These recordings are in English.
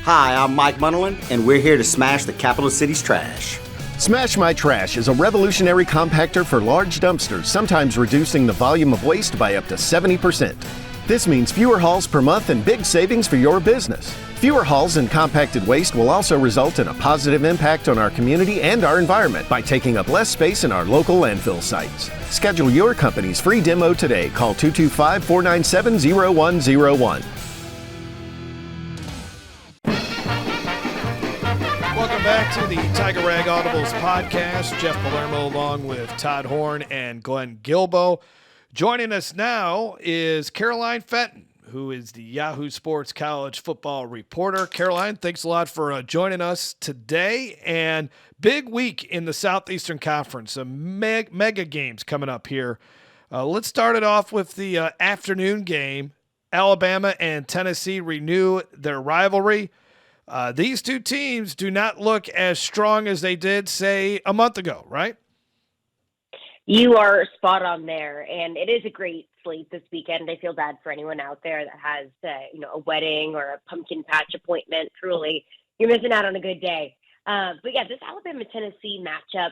Hi, I'm Mike Munderland, and we're here to smash the capital city's trash. Smash My Trash is a revolutionary compactor for large dumpsters, sometimes reducing the volume of waste by up to 70%. This means fewer hauls per month and big savings for your business. Fewer hauls and compacted waste will also result in a positive impact on our community and our environment by taking up less space in our local landfill sites. Schedule your company's free demo today. Call 225-497-0101. Welcome back to the Tiger Rag Audibles podcast. Jeff Palermo along with Todd Horne and Glenn Guilbeau. Joining us now is Caroline Fenton, who is the Yahoo Sports college football reporter. Caroline, thanks a lot for joining us today. And big week in the Southeastern Conference, some mega games coming up here. Let's start it off with the afternoon game. Alabama and Tennessee renew their rivalry. These two teams do not look as strong as they did, say, a month ago, right? You are spot on there, and it is a great slate this weekend. I feel bad for anyone out there that has, a wedding or a pumpkin patch appointment. Truly, you're missing out on a good day. But yeah, this Alabama-Tennessee matchup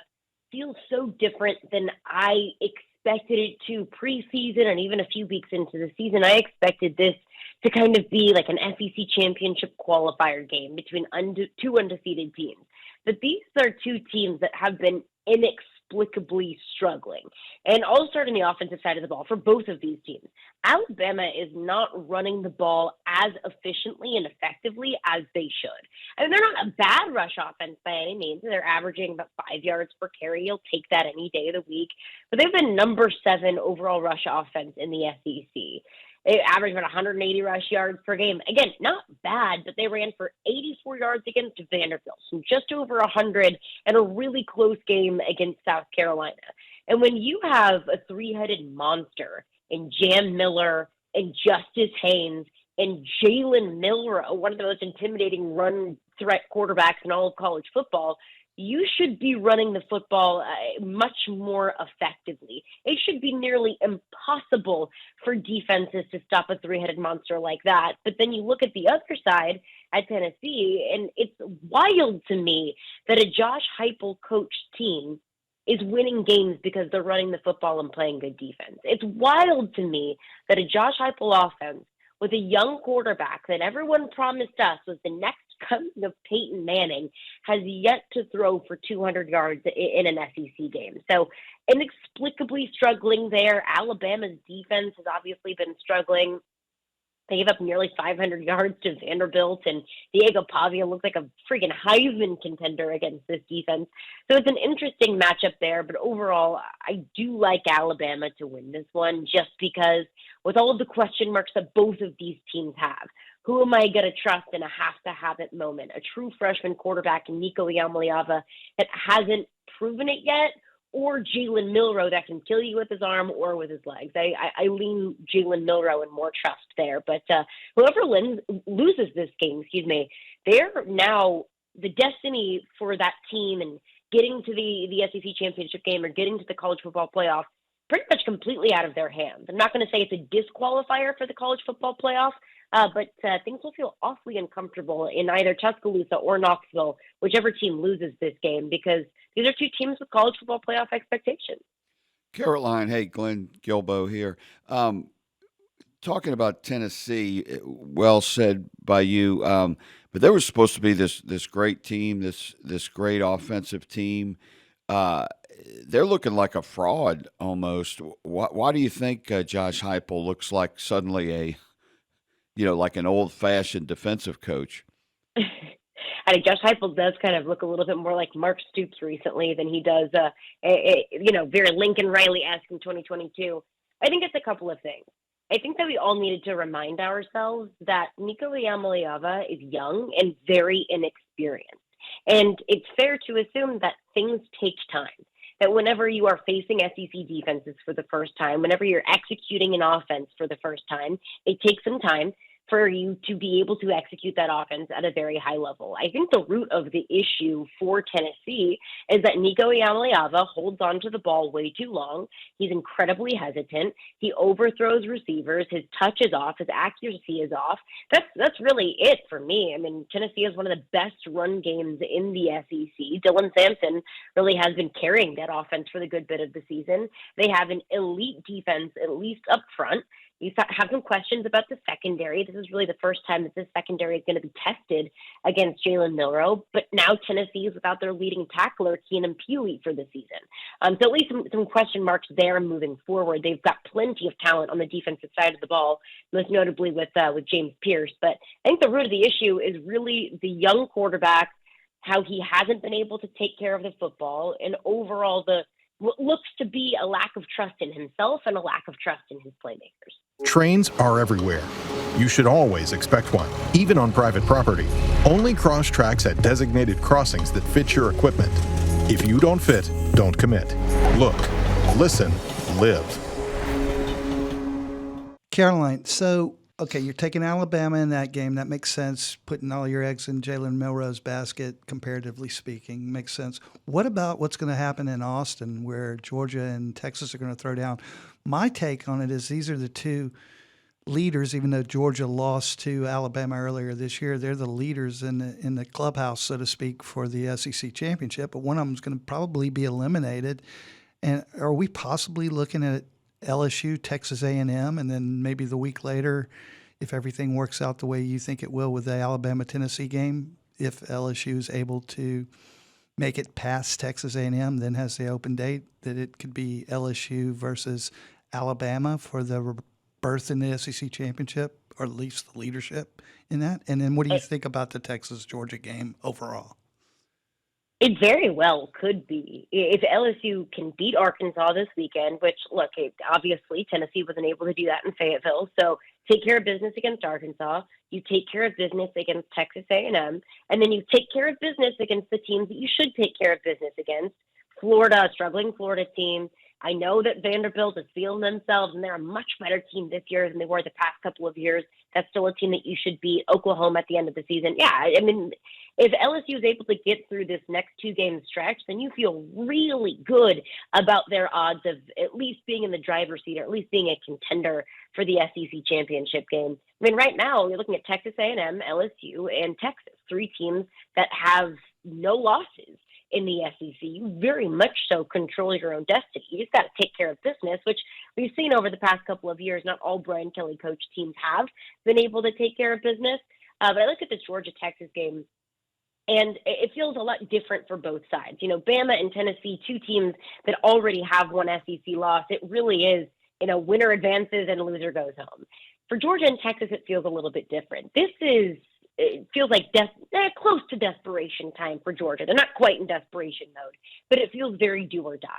feels so different than I expected it to preseason and even a few weeks into the season. I expected this to kind of be like an SEC championship qualifier game between two undefeated teams. But these are two teams that have been inexplicably struggling. And I'll start on the offensive side of the ball for both of these teams. Alabama is not running the ball as efficiently and effectively as they should. I mean, they're not a bad rush offense by any means. They're averaging about 5 yards per carry. You'll take that any day of the week. But they've been number 7 overall rush offense in the SEC. They average about 180 rush yards per game. Again, not bad, but they ran for 84 yards against Vanderbilt, so just over 100, and a really close game against South Carolina. And when you have a three-headed monster in Jam Miller and Justice Haynes and Jalen Milroe, one of the most intimidating run threat quarterbacks in all of college football, you should be running the football much more effectively. It should be nearly impossible for defenses to stop a three-headed monster like that. But then you look at the other side at Tennessee, and it's wild to me that a Josh Heupel coached team is winning games because they're running the football and playing good defense. It's wild to me that a Josh Heupel offense with a young quarterback that everyone promised us was the next cousin of Peyton Manning has yet to throw for 200 yards in an SEC game. So inexplicably struggling there. Alabama's defense has obviously been struggling. They gave up nearly 500 yards to Vanderbilt, and Diego Pavia looks like a freaking Heisman contender against this defense. So it's an interesting matchup there, but overall, I do like Alabama to win this one just because with all of the question marks that both of these teams have, who am I going to trust in a have-to-have-it moment? A true freshman quarterback in Nico Iamaleava that hasn't proven it yet, or Jalen Milroe that can kill you with his arm or with his legs. I lean Jalen Milroe in more trust there. But whoever loses this game, they're now the destiny for that team and getting to the SEC championship game or getting to the college football playoff pretty much completely out of their hands. I'm not going to say it's a disqualifier for the college football playoff, but things will feel awfully uncomfortable in either Tuscaloosa or Knoxville, whichever team loses this game, because these are two teams with college football playoff expectations. Caroline, hey, Glenn Guilbeau here. Talking about Tennessee, well said by you, but there was supposed to be this great team, this great offensive team. They're looking like a fraud almost. Why do you think Josh Heupel looks like suddenly like an old-fashioned defensive coach? I think Josh Heupel does kind of look a little bit more like Mark Stoops recently than he does, very Lincoln Riley-esque in 2022. I think it's a couple of things. I think that we all needed to remind ourselves that Nico Iamaleava is young and very inexperienced. And it's fair to assume that things take time. That whenever you are facing SEC defenses for the first time, whenever you're executing an offense for the first time, it takes some time. for you to be able to execute that offense at a very high level. I think the root of the issue for Tennessee is that Nico Iamaleava holds on to the ball way too long. He's incredibly hesitant. He overthrows receivers. His touch is off. His accuracy is off. That's really it for me. I mean, Tennessee has one of the best run games in the SEC. Dylan Sampson really has been carrying that offense for the good bit of the season. They have an elite defense, at least up front. You have some questions about the secondary. This is really the first time that this secondary is going to be tested against Jalen Milroe. But now Tennessee is without their leading tackler, Keenan Pili, for the season. So at least some question marks there moving forward. They've got plenty of talent on the defensive side of the ball, most notably with James Pierce. But I think the root of the issue is really the young quarterback, how he hasn't been able to take care of the football, and overall what looks to be a lack of trust in himself and a lack of trust in his playmakers. Trains are everywhere. You should always expect one, even on private property. Only cross tracks at designated crossings that fit your equipment. If you don't fit, don't commit. Look, listen, live. Caroline, so, okay, you're taking Alabama in that game. That makes sense. Putting all your eggs in Jalen Milroe's basket, comparatively speaking, makes sense. What about what's going to happen in Austin, where Georgia and Texas are going to throw down? My take on it is these are the two leaders, even though Georgia lost to Alabama earlier this year. They're the leaders in the clubhouse, so to speak, for the SEC championship. But one of them is going to probably be eliminated. And are we possibly looking at LSU, Texas A&M, and then maybe the week later, if everything works out the way you think it will with the Alabama-Tennessee game, if LSU is able to make it past Texas A&M, then has the open date, that it could be LSU versus Alabama for the berth in the SEC championship, or at least the leadership in that? And then what do you think about the Texas-Georgia game overall? It very well could be. If LSU can beat Arkansas this weekend, which, look, obviously Tennessee wasn't able to do that in Fayetteville, so take care of business against Arkansas, you take care of business against Texas A&M, and then you take care of business against the teams that you should take care of business against. Florida, a struggling Florida team. I know that Vanderbilt is feeling themselves, and they're a much better team this year than they were the past couple of years. That's still a team that you should beat. Oklahoma at the end of the season. Yeah, I mean, if LSU is able to get through this next 2-game stretch, then you feel really good about their odds of at least being in the driver's seat, or at least being a contender for the SEC championship game. I mean, right now, you're looking at Texas A&M, LSU, and Texas, 3 teams that have no losses in the SEC. You very much so control your own destiny. You just got to take care of business, which we've seen over the past couple of years. Not all Brian Kelly coach teams have been able to take care of business. But I look at this Georgia-Texas game, and it feels a lot different for both sides. You know, Bama and Tennessee, 2 teams that already have one SEC loss. It really is, you know, winner advances and loser goes home. For Georgia and Texas, it feels a little bit different. It feels like close to desperation time for Georgia. They're not quite in desperation mode, but it feels very do or die.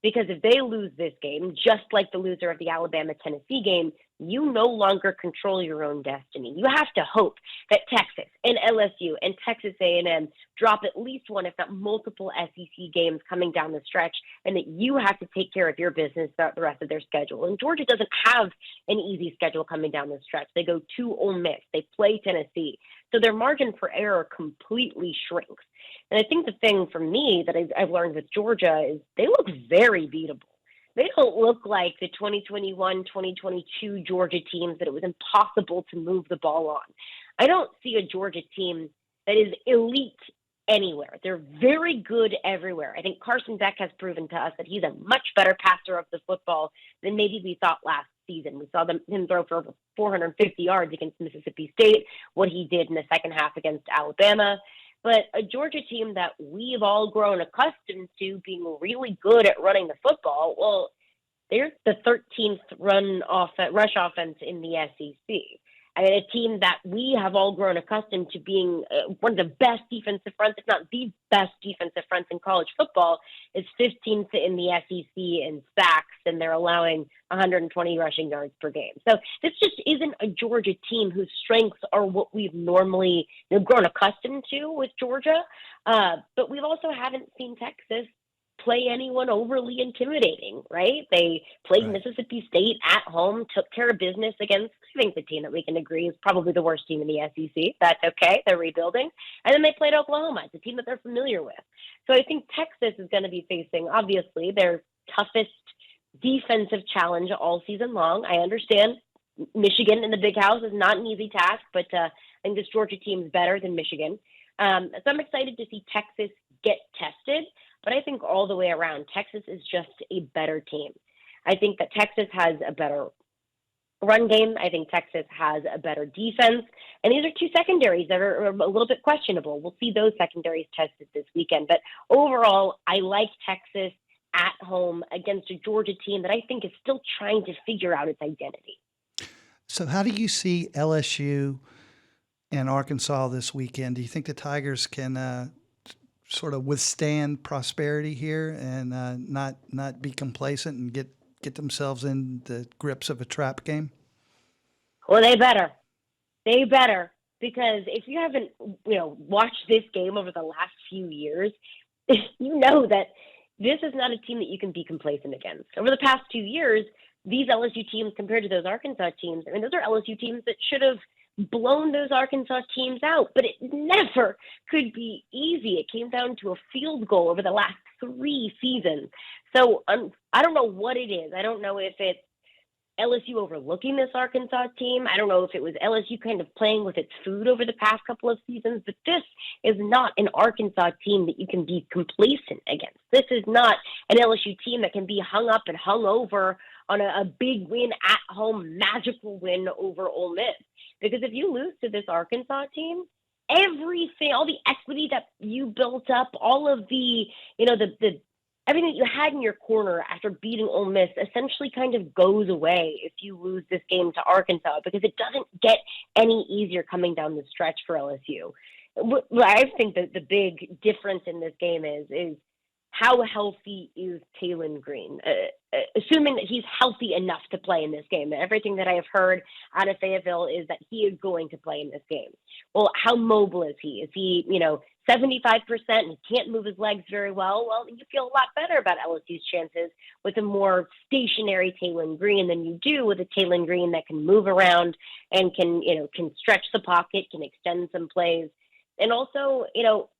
Because if they lose this game, just like the loser of the Alabama-Tennessee game, you no longer control your own destiny. You have to hope that Texas and LSU and Texas A&M drop at least one, if not multiple SEC games coming down the stretch, and that you have to take care of your business throughout the rest of their schedule. And Georgia doesn't have an easy schedule coming down the stretch. They go to Ole Miss. They play Tennessee. So their margin for error completely shrinks. And I think the thing for me that I've learned with Georgia is they look very beatable. They don't look like the 2021, 2022 Georgia teams that it was impossible to move the ball on. I don't see a Georgia team that is elite anywhere. They're very good everywhere. I think Carson Beck has proven to us that he's a much better passer of the football than maybe we thought last season. We saw him throw for over 450 yards against Mississippi State, what he did in the second half against Alabama. But a Georgia team that we've all grown accustomed to being really good at running the football, well, they're the 13th rush offense in the SEC. I mean, a team that we have all grown accustomed to being one of the best defensive fronts, if not the best defensive fronts in college football, is 15th in the SEC in sacks, and they're allowing 120 rushing yards per game. So this just isn't a Georgia team whose strengths are what we've normally grown accustomed to with Georgia. But we also haven't seen Texas play anyone overly intimidating, right? They played Right. Mississippi State at home, took care of business against, I think, the team that we can agree is probably the worst team in the SEC. That's okay. They're rebuilding. And then they played Oklahoma. It's a team that they're familiar with. So I think Texas is going to be facing, obviously, their toughest defensive challenge all season long. I understand Michigan in the Big House is not an easy task, but I think this Georgia team is better than Michigan. So I'm excited to see Texas get tested, but I think all the way around, Texas is just a better team. I think that Texas has a better run game. I think Texas has a better defense. And these are two secondaries that are a little bit questionable. We'll see those secondaries tested this weekend. But overall, I like Texas at home against a Georgia team that I think is still trying to figure out its identity. So how do you see LSU and Arkansas this weekend? Do you think the Tigers can sort of withstand prosperity here and not be complacent and get themselves in the grips of a trap game? Well, they better. They better, because if you haven't, watched this game over the last few years, you know that this is not a team that you can be complacent against. Over the past 2 years, these LSU teams compared to those Arkansas teams, I mean, those are LSU teams that should have blown those Arkansas teams out, but it never could be easy. It came down to a field goal over the last 3 seasons. So I don't know what it is. I don't know if it's LSU overlooking this Arkansas team. I don't know if it was LSU kind of playing with its food over the past couple of seasons, but this is not an Arkansas team that you can be complacent against. This is not an LSU team that can be hung up and hung over on a big win at home, magical win over Ole Miss. Because if you lose to this Arkansas team, everything, all the equity that you built up, all of the everything that you had in your corner after beating Ole Miss essentially kind of goes away if you lose this game to Arkansas, because it doesn't get any easier coming down the stretch for LSU. I think that the big difference in this game is how healthy is Talon Green? Assuming that he's healthy enough to play in this game. Everything that I have heard out of Fayetteville is that he is going to play in this game. Well, how mobile is he? Is he, 75% and he can't move his legs very well? Well, you feel a lot better about LSU's chances with a more stationary Talon Green than you do with a Talon Green that can move around and can stretch the pocket, can extend some plays. And also,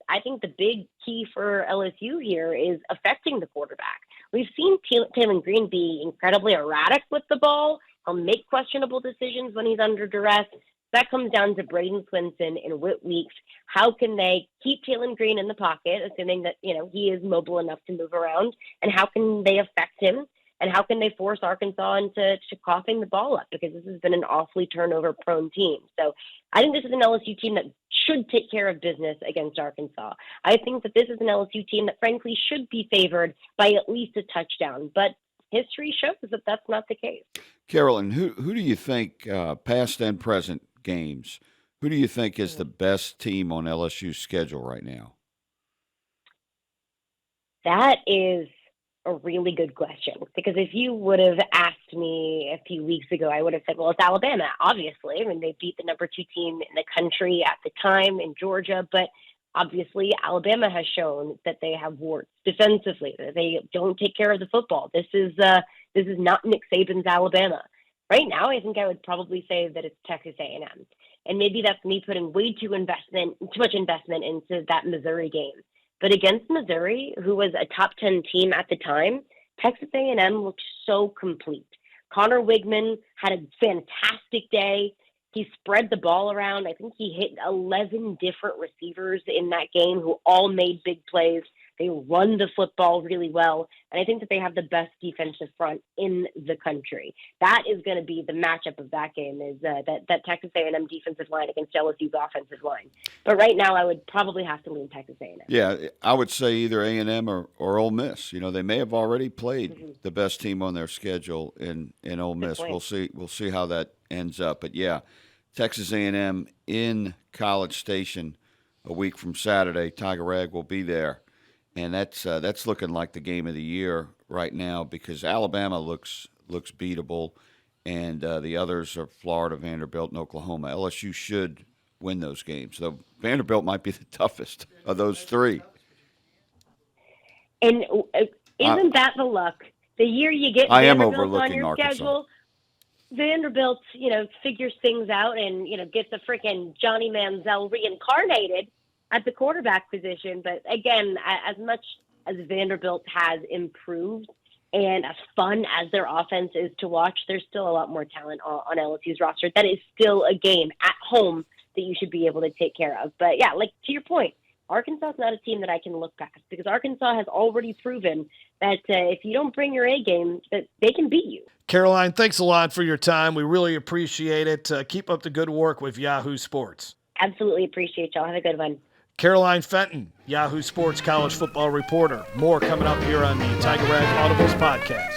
I think the big key for LSU here is affecting the quarterback. We've seen Talon Green be incredibly erratic with the ball. He'll make questionable decisions when he's under duress. That comes down to Braden Swinson and Whit Weeks. How can they keep Talon Green in the pocket, assuming that, he is mobile enough to move around? And how can they affect him? And how can they force Arkansas into coughing the ball up? Because this has been an awfully turnover-prone team. So I think this is an LSU team that should take care of business against Arkansas. I think that this is an LSU team that, frankly, should be favored by at least a touchdown. But history shows that that's not the case. Caroline, who do you think, past and present games, who do you think is the best team on LSU's schedule right now? That is a really good question, because if you would have asked me a few weeks ago, I would have said, well, it's Alabama, obviously. I mean, they beat the number 2 team in the country at the time in Georgia, but obviously Alabama has shown that they have warts defensively, that they don't take care of the football. This is not Nick Saban's Alabama. Right now, I think I would probably say that it's Texas A&M. And maybe that's me putting way too much investment into that Missouri game. But against Missouri, who was a top 10 team at the time, Texas A&M looked so complete. Connor Wigman had a fantastic day. He spread the ball around. I think he hit 11 different receivers in that game who all made big plays. They run the football really well. And I think that they have the best defensive front in the country. That is going to be the matchup of that game, is that Texas A&M defensive line against LSU's offensive line. But right now, I would probably have to lean Texas A&M. Yeah, I would say either A&M or Ole Miss. They may have already played the best team on their schedule in Ole Miss. We'll see how that ends up. But yeah, Texas A&M in College Station a week from Saturday. Tiger Rag will be there. And that's looking like the game of the year right now, because Alabama looks beatable, and the others are Florida, Vanderbilt, and Oklahoma. LSU should win those games, though Vanderbilt might be the toughest of those 3. And isn't that the luck? The year you get I am Vanderbilt on overlooking your Arkansas. schedule, Vanderbilt, figures things out and, gets a freaking Johnny Manziel reincarnated at the quarterback position. But again, as much as Vanderbilt has improved and as fun as their offense is to watch, there's still a lot more talent on LSU's roster. That is still a game at home that you should be able to take care of. But yeah, like to your point, Arkansas is not a team that I can look past because Arkansas has already proven that if you don't bring your A game, that they can beat you. Caroline, thanks a lot for your time. We really appreciate it. Keep up the good work with Yahoo Sports. Absolutely appreciate y'all. Have a good one. Caroline Fenton, Yahoo Sports college football reporter. More coming up here on the Tiger Rag Audibles podcast.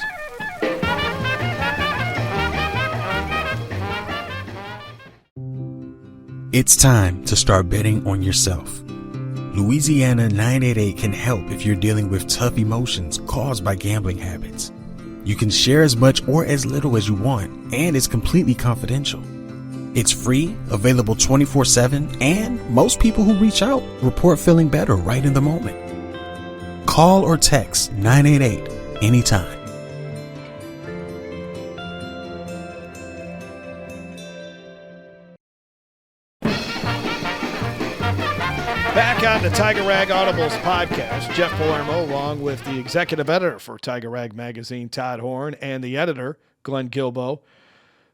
It's time to start betting on yourself. Louisiana 988 can help if you're dealing with tough emotions caused by gambling habits. You can share as much or as little as you want, and it's completely confidential. It's free, available 24/7, and most people who reach out report feeling better right in the moment. Call or text 988 anytime. Back on the Tiger Rag Audibles podcast, Jeff Palermo, along with the executive editor for Tiger Rag Magazine, Todd Horne, and the editor, Glenn Guilbeau.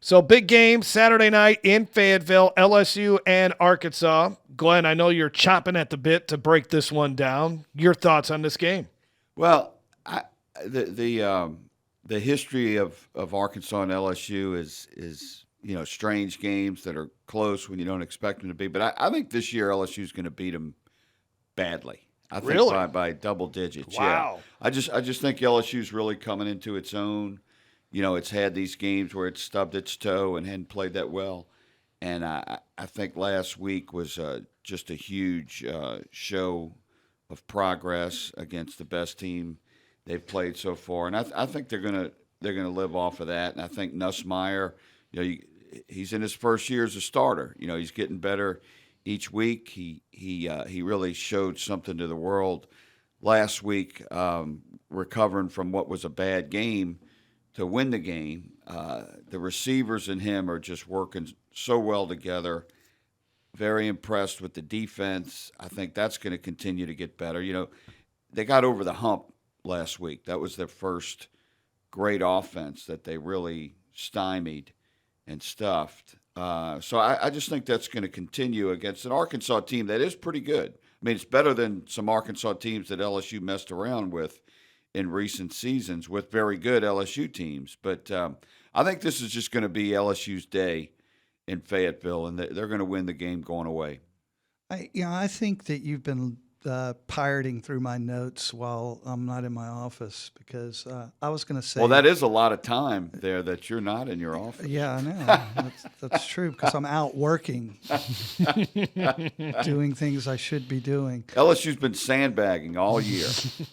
So big game Saturday night in Fayetteville, LSU and Arkansas. Glenn, I know you're chomping at the bit to break this one down. Your thoughts on this game? Well, the history of Arkansas and LSU is strange games that are close when you don't expect them to be. But I think this year LSU is going to beat them badly. I think Really? by double digits. Wow. Yeah. I just think LSU is really coming into its own. It's had these games where it stubbed its toe and hadn't played that well. And I think last week was just a huge show of progress against the best team they've played so far. And I think they're gonna live off of that. And I think Nussmeier, he's in his first year as a starter. He's getting better each week. He really showed something to the world last week, recovering from what was a bad game to win the game. The receivers and him are just working so well together. Very impressed with the defense. I think that's going to continue to get better. They got over the hump last week. That was their first great offense that they really stymied and stuffed. So I just think that's going to continue against an Arkansas team that is pretty good. I mean, it's better than some Arkansas teams that LSU messed around with in recent seasons with very good LSU teams. But I think this is just going to be LSU's day in Fayetteville, and they're going to win the game going away. I think that you've been pirating through my notes while I'm not in my office because I was going to say. Well, that is a lot of time there that you're not in your office. Yeah, I know. That's true because I'm out working, doing things I should be doing. LSU's been sandbagging all year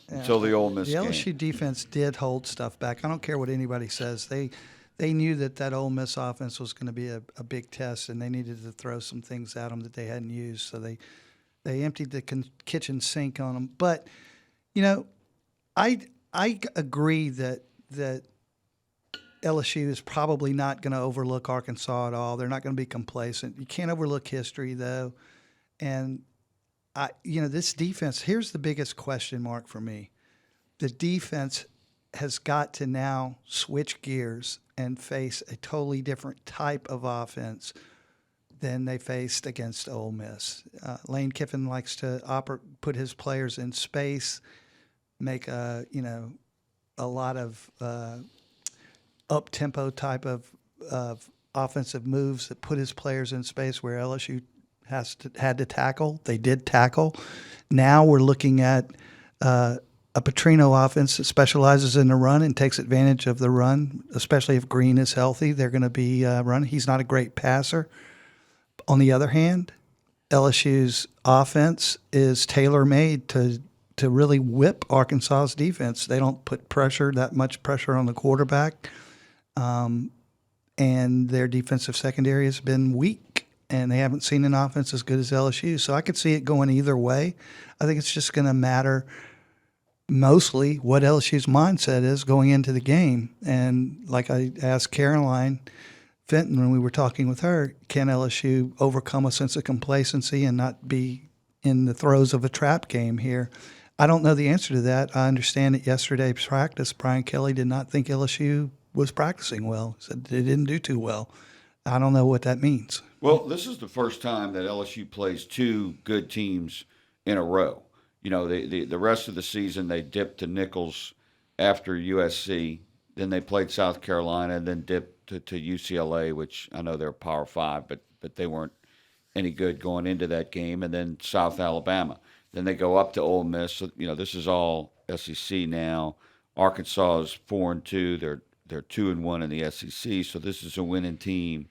until the Ole Miss The game. LSU defense did hold stuff back. I don't care what anybody says. They knew that Ole Miss offense was going to be a big test, and they needed to throw some things at them that they hadn't used. So they emptied the kitchen sink on them. But, I agree that LSU is probably not going to overlook Arkansas at all. They're not going to be complacent. You can't overlook history, though. And, this defense, here's the biggest question mark for me. The defense has got to now switch gears and face a totally different type of offense than they faced against Ole Miss. Lane Kiffin likes to put his players in space, make a lot of up-tempo type of offensive moves that put his players in space where LSU had to tackle. They did tackle. Now we're looking at a Petrino offense that specializes in the run and takes advantage of the run, especially if Green is healthy. They're going to be running. He's not a great passer. On the other hand, LSU's offense is tailor-made to really whip Arkansas's defense. They don't put that much pressure on the quarterback, and their defensive secondary has been weak, and they haven't seen an offense as good as LSU. So I could see it going either way. I think it's just going to matter mostly what LSU's mindset is going into the game. And like I asked Caroline Fenton when we were talking with her, can LSU overcome a sense of complacency and not be in the throes of a trap game here? I don't know the answer to that. I understand that yesterday's practice, Brian Kelly did not think LSU was practicing well. He said they didn't do too well. I don't know what that means. Well, this is the first time that LSU plays two good teams in a row. You know, the rest of the season they dipped to Nichols after USC. Then they played South Carolina and then dipped to UCLA, which I know they're Power 5, but they weren't any good going into that game. And then South Alabama. Then they go up to Ole Miss. So, you know, this is all SEC now. Arkansas is 4-2. They're 2-1 in the SEC. So this is a winning team,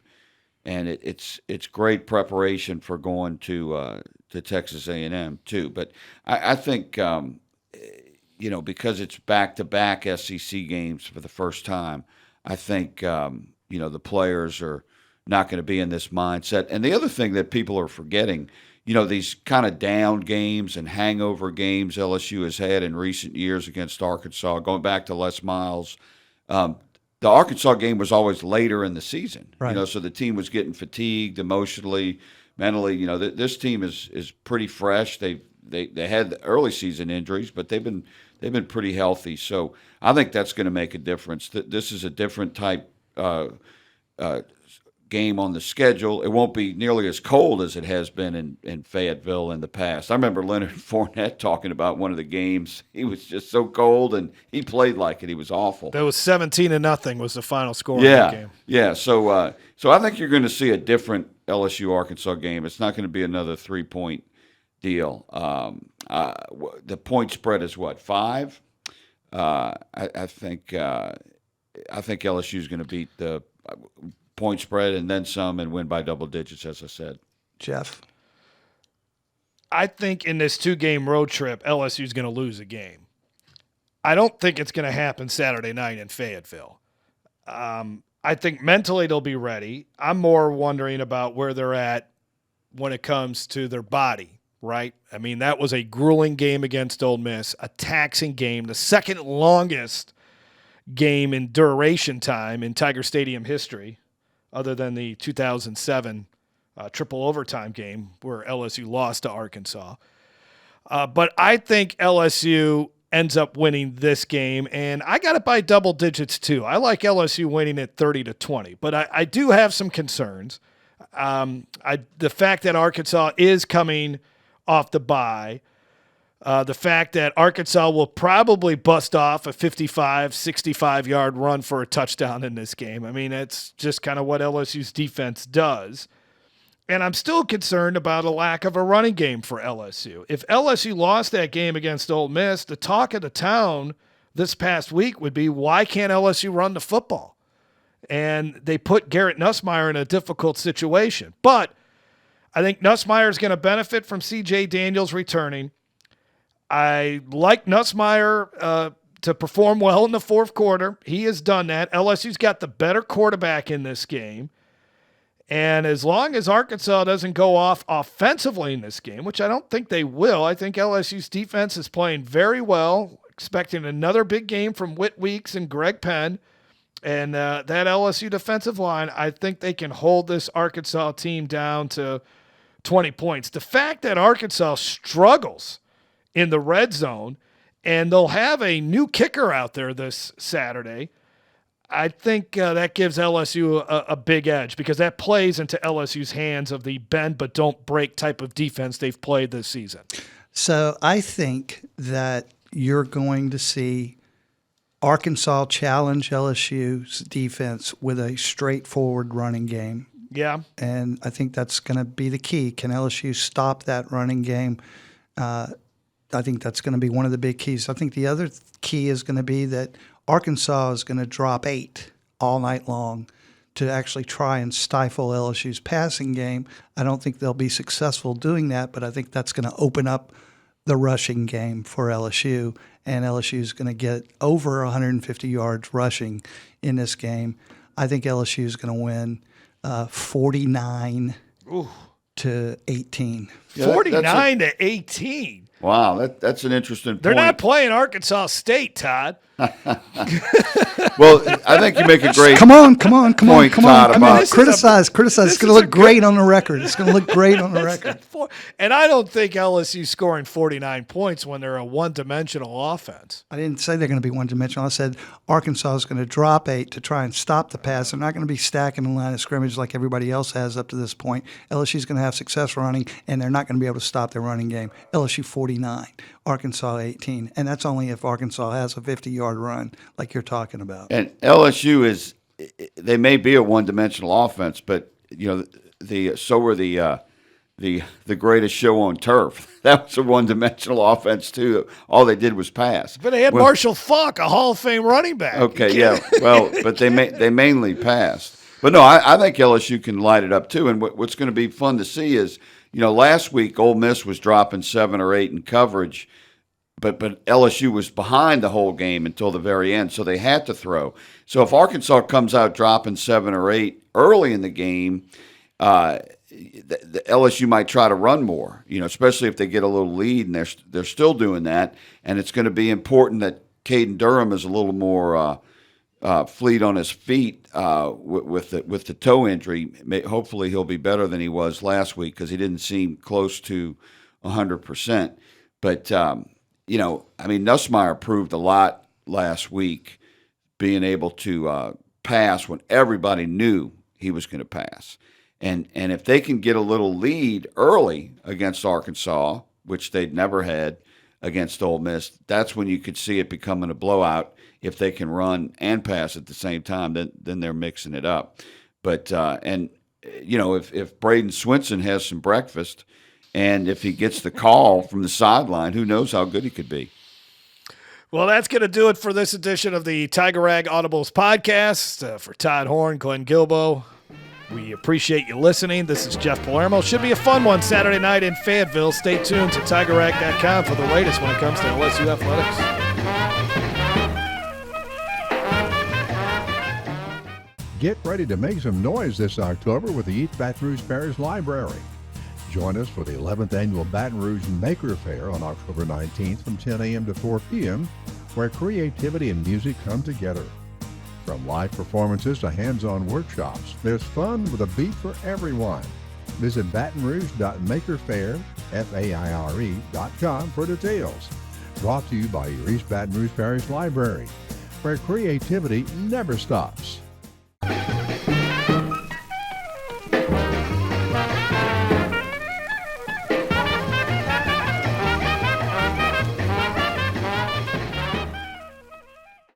and it's great preparation for going to Texas A&M too. But I think you know, because it's back-to-back SEC games for the first time, I think you know, the players are not going to be in this mindset. And the other thing that people are forgetting, you know, these kind of down games and hangover games LSU has had in recent years against Arkansas, going back to Les Miles. The Arkansas game was always later in the season, right. You know, so the team was getting fatigued emotionally, mentally. You know, this team is pretty fresh. They had early season injuries, but they've been pretty healthy. So I think that's going to make a difference. This is a different type game on the schedule. It won't be nearly as cold as it has been in Fayetteville in the past. I remember Leonard Fournette talking about one of the games. He was just so cold, and he played like it. He was awful. That was 17-0 was the final score of that game. Yeah. So I think you're going to see a different LSU Arkansas game. It's not going to be another 3-point deal. The point spread is what, 5? I think LSU is going to beat the point spread and then some and win by double digits, as I said. Jeff? I think in this 2-game road trip, LSU is going to lose a game. I don't think it's going to happen Saturday night in Fayetteville. I think mentally they'll be ready. I'm more wondering about where they're at when it comes to their body, right? I mean, that was a grueling game against Ole Miss, a taxing game, the second longest game in duration time in Tiger Stadium history, other than the 2007 triple overtime game where LSU lost to Arkansas. But I think LSU ends up winning this game, and I got it by double digits too. I like LSU winning at 30-20, but I do have some concerns. The fact that Arkansas is coming off the bye, the fact that Arkansas will probably bust off a 55, 65-yard run for a touchdown in this game. I mean, it's just kind of what LSU's defense does. And I'm still concerned about a lack of a running game for LSU. If LSU lost that game against Ole Miss, the talk of the town this past week would be, why can't LSU run the football? And they put Garrett Nussmeier in a difficult situation. But I think Nussmeier is going to benefit from C.J. Daniels returning. I like Nussmeier to perform well in the fourth quarter. He has done that. LSU's got the better quarterback in this game. And as long as Arkansas doesn't go off offensively in this game, which I don't think they will, I think LSU's defense is playing very well, expecting another big game from Whit Weeks and Greg Penn. And that LSU defensive line, I think they can hold this Arkansas team down to 20 points. The fact that Arkansas struggles in the red zone, and they'll have a new kicker out there this Saturday, I think that gives LSU a big edge, because that plays into LSU's hands of the bend but don't break type of defense they've played this season. So I think that you're going to see Arkansas challenge LSU's defense with a straightforward running game. Yeah. And I think that's going to be the key. Can LSU stop that running game? I think that's going to be one of the big keys. I think the other key is going to be that Arkansas is going to drop 8 all night long to actually try and stifle LSU's passing game. I don't think they'll be successful doing that, but I think that's going to open up the rushing game for LSU, and LSU is going to get over 150 yards rushing in this game. I think LSU is going to win 49 to 18. Yeah, 49 to 18. Wow, that's an interesting point. They're not playing Arkansas State, Todd. Well, I think you make a great Come on. Todd, I mean, about criticize. It's going to look great on the record. It's going to look great on the record. And I don't think LSU scoring 49 points when they're a one-dimensional offense. I didn't say they're going to be one-dimensional. I said Arkansas is going to drop 8 to try and stop the pass. They're not going to be stacking the line of scrimmage like everybody else has up to this point. LSU is going to have success running, and they're not going to be able to stop their running game. LSU 49, Arkansas 18, and that's only if Arkansas has a 50-yard run like you're talking about. And LSU they may be a one-dimensional offense, but so were the greatest show on turf. That was a one-dimensional offense too. All they did was pass. But they had Marshall Faulk, a Hall of Fame running back. Okay, yeah. Well, but they mainly passed. But no, I think LSU can light it up too. And what's going to be fun to see is, last week Ole Miss was dropping 7 or 8 in coverage, but LSU was behind the whole game until the very end, so they had to throw. So if Arkansas comes out dropping 7 or 8 early in the game, the LSU might try to run more, especially if they get a little lead, and they're still doing that. And it's going to be important that Caden Durham is a little more fleet on his feet with the toe injury. Hopefully he'll be better than he was last week because he didn't seem close to 100%. But Nussmeier proved a lot last week, being able to pass when everybody knew he was going to pass. And if they can get a little lead early against Arkansas, which they'd never had against Ole Miss, that's when you could see it becoming a blowout. If they can run and pass at the same time, then they're mixing it up. But if Braden Swinson has some breakfast, and if he gets the call from the sideline, who knows how good he could be. Well, that's going to do it for this edition of the Tiger Rag Audibles podcast. For Todd Horne, Glenn Guilbeau, we appreciate you listening. This is Jeff Palermo. Should be a fun one Saturday night in Fayetteville. Stay tuned to TigerRag.com for the latest when it comes to LSU athletics. Get ready to make some noise this October with the East Baton Rouge Parish Library. Join us for the 11th Annual Baton Rouge Maker Fair on October 19th from 10 a.m. to 4 p.m., where creativity and music come together. From live performances to hands-on workshops, there's fun with a beat for everyone. Visit batonrouge.makerfair.com for details. Brought to you by your East Baton Rouge Parish Library, where creativity never stops.